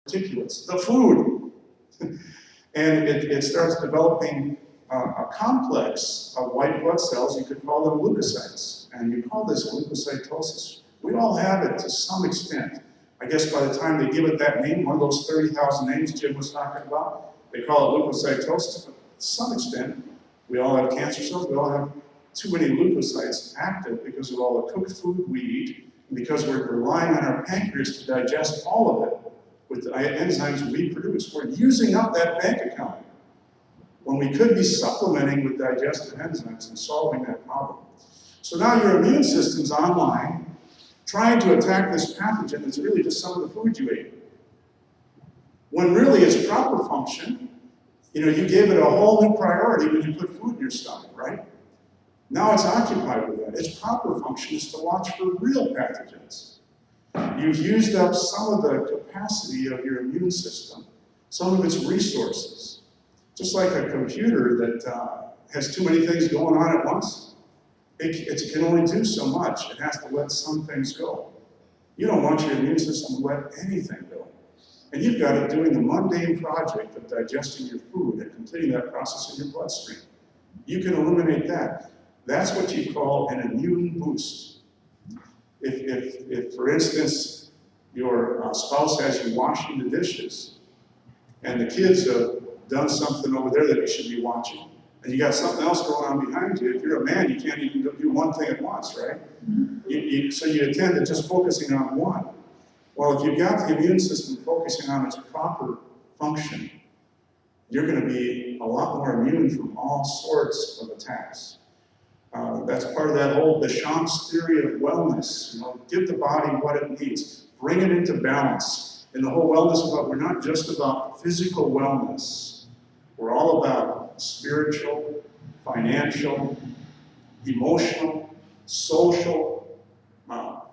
particulates, the food. And it starts developing a complex of white blood cells. You could call them leukocytes. And you call this leukocytosis. We all have it to some extent. I guess by the time they give it that name, one of those 30,000 names Jim was talking about, they call it leukocytosis. But to some extent, we all have cancer cells. We all have too many leukocytes active because of all the cooked food we eat, and because we're relying on our pancreas to digest all of it with the enzymes we produce. We're using up that bank account when we could be supplementing with digestive enzymes and solving that problem. So now your immune system's online, trying to attack this pathogen that's really just some of the food you ate. When really its proper function, you gave it a whole new priority when you put food in your stomach, right? Now it's occupied with that. Its proper function is to watch for real pathogens. You've used up some of the capacity of your immune system, some of its resources. Just like a computer that has too many things going on at once, it can only do so much. It has to let some things go. You don't want your immune system to let anything go. And you've got it doing the mundane project of digesting your food and completing that process in your bloodstream. You can eliminate that. That's what you call an immune boost. If for instance, your spouse has you washing the dishes, and the kids have done something over there that you should be watching, and you got something else going on behind you, if you're a man, you can't even do one thing at once, right? So you tend to just focusing on one. Well, if you've got the immune system focusing on its proper function, you're going to be a lot more immune from all sorts of attacks. That's part of that whole Deschamps theory of wellness. Give the body what it needs. Bring it into balance. And the whole wellness about, we're not just about physical wellness. We're all about spiritual, financial, emotional, social,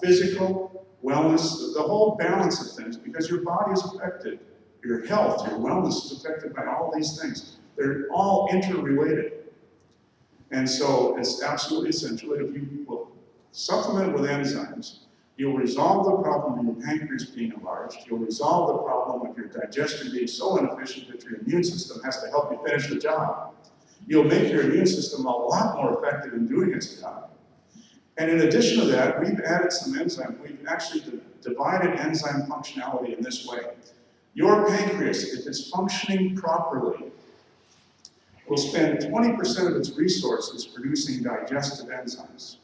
physical wellness, the whole balance of things, because your body is affected. Your health, your wellness is affected by all these things. They're all interrelated. And so it's absolutely essential that if you will supplement with enzymes, you'll resolve the problem of your pancreas being enlarged. You'll resolve the problem of your digestion being so inefficient that your immune system has to help you finish the job. You'll make your immune system a lot more effective in doing its job. And in addition to that, we've added some enzymes. We've actually divided enzyme functionality in this way. Your pancreas, if it's functioning properly, will spend 20% of its resources producing digestive enzymes,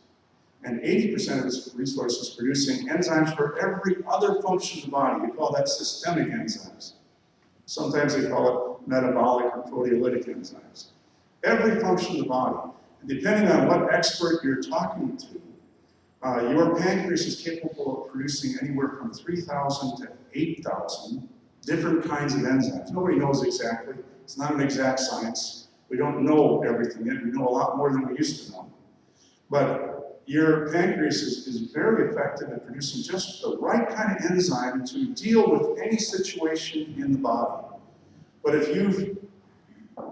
and 80% of its resources producing enzymes for every other function of the body. We call that systemic enzymes. Sometimes they call it metabolic or proteolytic enzymes. Every function of the body. And depending on what expert you're talking to, your pancreas is capable of producing anywhere from 3,000 to 8,000 different kinds of enzymes. Nobody knows exactly. It's not an exact science. We don't know everything yet. We know a lot more than we used to know. But your pancreas is very effective at producing just the right kind of enzyme to deal with any situation in the body. But if you've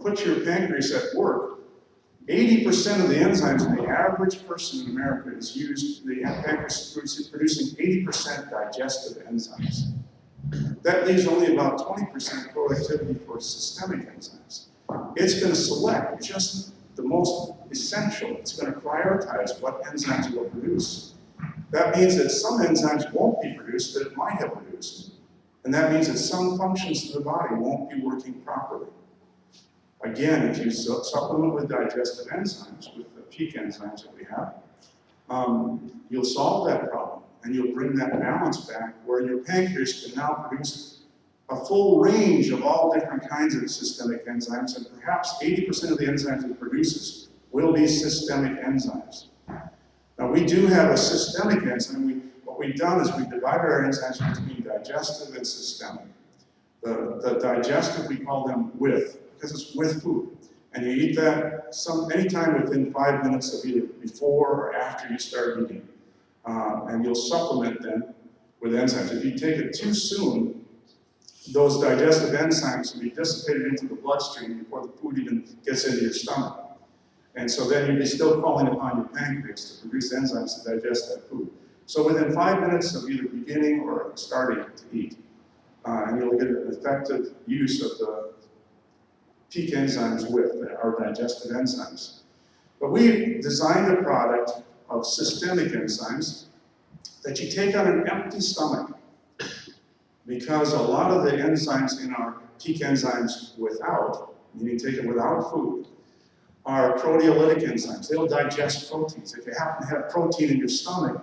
put your pancreas at work, 80% of the enzymes in the average person in America is used, the pancreas is producing 80% digestive enzymes. That leaves only about 20% productivity for systemic enzymes. It's going to select just the most essential. It's going to prioritize what enzymes it will produce. That means that some enzymes won't be produced that it might have produced. And that means that some functions of the body won't be working properly. Again, if you supplement with digestive enzymes, with the peak enzymes that we have, you'll solve that problem. And you'll bring that balance back where your pancreas can now produce a full range of all different kinds of systemic enzymes, and perhaps 80% of the enzymes it produces will be systemic enzymes. Now, we do have a systemic enzyme. What we've done is we've divided our enzymes between digestive and systemic. The digestive, we call them with, because it's with food. And you eat that anytime within 5 minutes of either before or after you start eating. And you'll supplement then with enzymes. If you take it too soon, those digestive enzymes will be dissipated into the bloodstream before the food even gets into your stomach. And so then you'll be still calling upon your pancreas to produce enzymes to digest that food. So within 5 minutes of either beginning or starting to eat, and you'll get an effective use of the peak enzymes with our digestive enzymes. But we designed a product of systemic enzymes that you take on an empty stomach, because a lot of the enzymes in our peak enzymes without, meaning taken without food, are proteolytic enzymes. They'll digest proteins. If you happen to have protein in your stomach,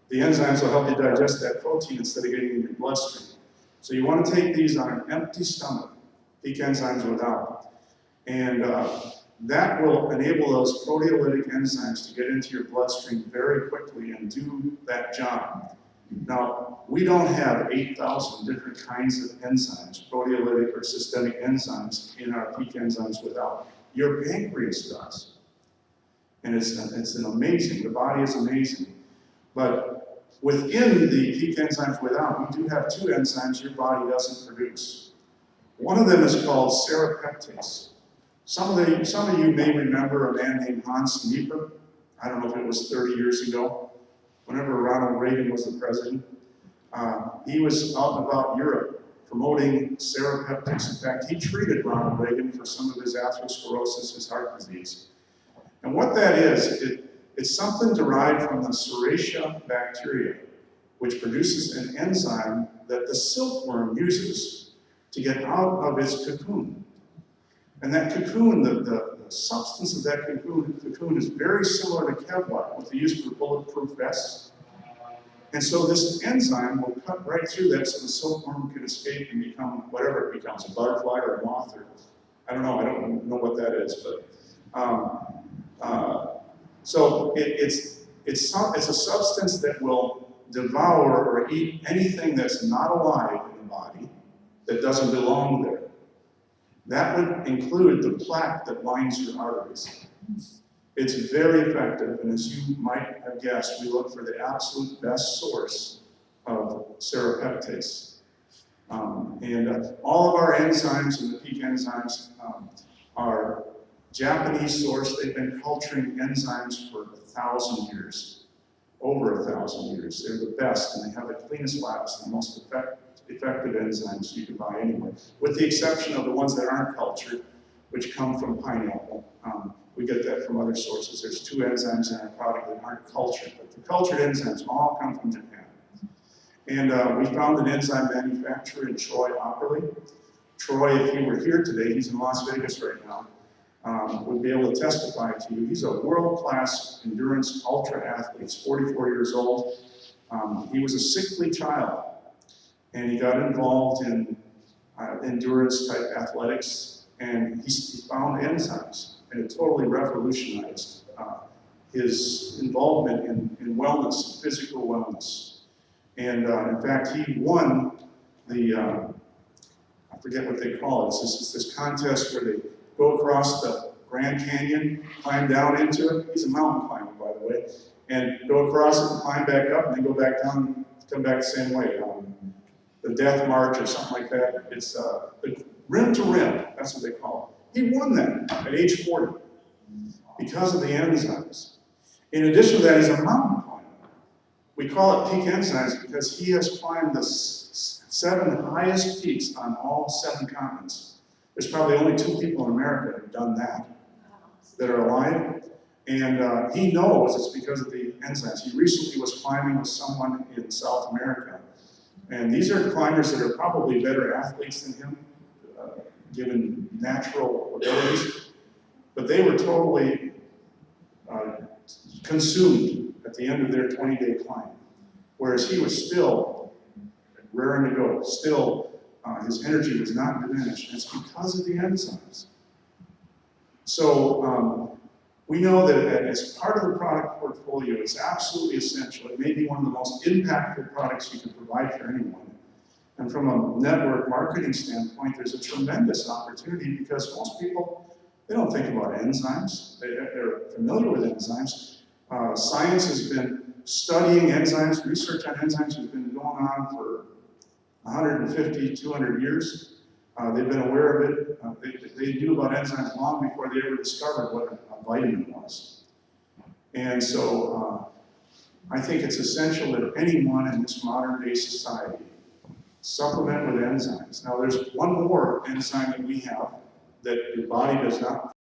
the enzymes will help you digest that protein instead of getting in your bloodstream. So you want to take these on an empty stomach, peak enzymes without. And that will enable those proteolytic enzymes to get into your bloodstream very quickly and do that job. Now, we don't have 8,000 different kinds of enzymes, proteolytic or systemic enzymes, in our peak enzymes without. Your pancreas does. And it's an amazing, the body is amazing. But within the peak enzymes without, we do have two enzymes your body doesn't produce. One of them is called serrapeptase. Some of you may remember a man named Hans Niebuhr. I don't know if it was 30 years ago, whenever Ronald Reagan was the president. He was out and about Europe promoting serrapeptase. In fact, he treated Ronald Reagan for some of his atherosclerosis, his heart disease. And what that is, it's something derived from the Serratia bacteria, which produces an enzyme that the silkworm uses to get out of its cocoon. And that cocoon, the substance of that cocoon is very similar to Kevlar, what they use for bulletproof vests. And so this enzyme will cut right through that so the silkworm can escape and become whatever it becomes, a butterfly or a moth, or I don't know what that is, but so it's a substance that will devour or eat anything that's not alive in the body that doesn't belong there. That would include the plaque that lines your arteries. It's very effective, and as you might have guessed, we look for the absolute best source of serrapeptase. All of our enzymes and the peak enzymes are Japanese source. They've been culturing enzymes for 1,000 years, over 1,000 years. They're the best, and they have the cleanest labs, the most effective enzymes you can buy anywhere, with the exception of the ones that aren't cultured, which come from pineapple. We get that from other sources. There's 2 enzymes in our product that aren't cultured, but the cultured enzymes all come from Japan. And we found an enzyme manufacturer in Troy Opperly. Troy, if he were here today, he's in Las Vegas right now, would be able to testify to you. He's a world-class endurance ultra athlete. He's 44 years old. He was a sickly child, and he got involved in endurance-type athletics, and he found enzymes, and it totally revolutionized his involvement in wellness, physical wellness. And in fact, he won the, I forget what they call it, it's this contest where they go across the Grand Canyon, climb down into it. He's a mountain climber, by the way, and go across it and climb back up, and then go back down, come back the same way. The Death March or something like that. It's the rim to rim, that's what they call it. He won that at age 40 because of the enzymes. In addition to that, he's a mountain climber. We call it peak enzymes because he has climbed the 7 highest peaks on all 7 continents. There's probably only 2 people in America who've done that are alive. And he knows it's because of the enzymes. He recently was climbing with someone in South America. And these are climbers that are probably better athletes than him, given natural abilities. But they were totally consumed at the end of their 20-day climb. Whereas he was still raring to go, still his energy was not diminished, and it's because of the enzymes. So we know that as part of the product portfolio, it's absolutely essential. It may be one of the most impactful products you can provide for anyone. And from a network marketing standpoint, there's a tremendous opportunity because most people, they don't think about enzymes. They're familiar with enzymes. Science has been studying enzymes. Research on enzymes has been going on for 150, 200 years. They've been aware of it. They knew about enzymes long before they ever discovered what a vitamin was. And so I think it's essential that anyone in this modern day society supplement with enzymes. Now there's one more enzyme that we have that your body does not